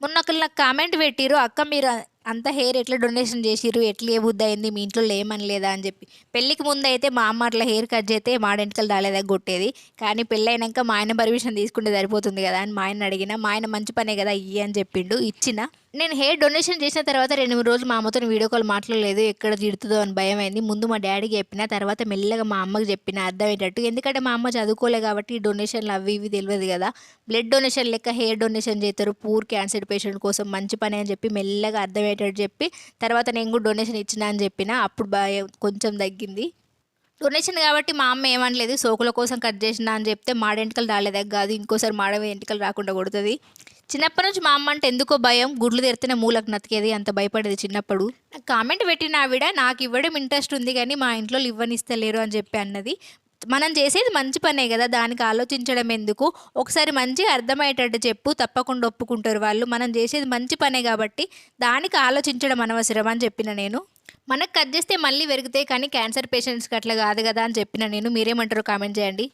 మొన్న ఒకళ్ళు నాకు కామెంట్ పెట్టిర్రు, "అక్క మీరు అంత హెయిర్ ఎట్లా డొనేషన్ చేసిర్రు? ఎట్లా ఏ బుద్ధి అయింది? మీ ఇంట్లో లేమనలేదా?" అని చెప్పి. పెళ్ళికి ముందయితే మా అమ్మ అట్లా హెయిర్ కట్ చేస్తే మాడెంటికలు రాలేదా కొట్టేది. కానీ పెళ్ళైనంక మా ఆయన పర్మిషన్ తీసుకుంటే సరిపోతుంది కదా అని మా ఆయనని అడిగిన. మా ఆయన మంచి పనే కదా ఇయ్యి అని చెప్పిండు. ఇచ్చిన. నేను హెయిర్ డొనేషన్ చేసిన తర్వాత 2, 3 రోజులు మా అమ్మతోని వీడియో కాల్ మాట్లాడలేదు. ఎక్కడ తిడుతదో అని భయమైంది. ముందు మా డ్యాడీకి చెప్పిన. తర్వాత మెల్లగా మా అమ్మకి చెప్పిన అర్థమయ్యేటట్టు. ఎందుకంటే మా అమ్మ చదువుకోలే కాబట్టి ఈ డొనేషన్లు అవి ఇవి తెలవదు కదా. బ్లడ్ డొనేషన్ లెక్క హెయిర్ డొనేషన్ చేస్తారు. పూర్ క్యాన్సర్ పేషెంట్ కోసం మంచి పని అని చెప్పి మెల్లగా అర్థమయ్యేటట్టు చెప్పి తర్వాత నేను కూడా డొనేషన్ ఇచ్చిన అని చెప్పిన. అప్పుడు భయం కొంచెం తగ్గింది. డొనేషన్ కాబట్టి మా అమ్మ ఏమనలేదు. సోకుల కోసం కట్ చేసిన అని చెప్తే మాడెంటికలు రాలేదా కాదు, ఇంకోసారి మాడ ఎంటికలు రాకుండా కొడుతుంది. చిన్నప్పటి నుంచి మా అమ్మ అంటే ఎందుకో భయం. గుడ్లు తెరితేనే మూలకు నతికేది. అంత భయపడేది చిన్నప్పుడు. నాకు కామెంట్ పెట్టిన ఆవిడ నాకు ఇవ్వడం ఇంట్రెస్ట్ ఉంది కానీ మా ఇంట్లో ఇవ్వనిస్తలేరు అని చెప్పి అన్నది. మనం చేసేది మంచి పనే కదా, దానికి ఆలోచించడం ఎందుకు? ఒకసారి మంచిగా అర్థమయ్యేటట్టు చెప్పు, తప్పకుండా ఒప్పుకుంటారు వాళ్ళు. మనం చేసేది మంచి పనే కాబట్టి దానికి ఆలోచించడం అనవసరం అని చెప్పిన నేను. మనకు కట్ చేస్తే మళ్ళీ పెరుగుతాయి కానీ క్యాన్సర్ పేషెంట్స్కి అట్లా కాదు కదా అని చెప్పిన నేను. మీరేమంటారో కామెంట్ చేయండి.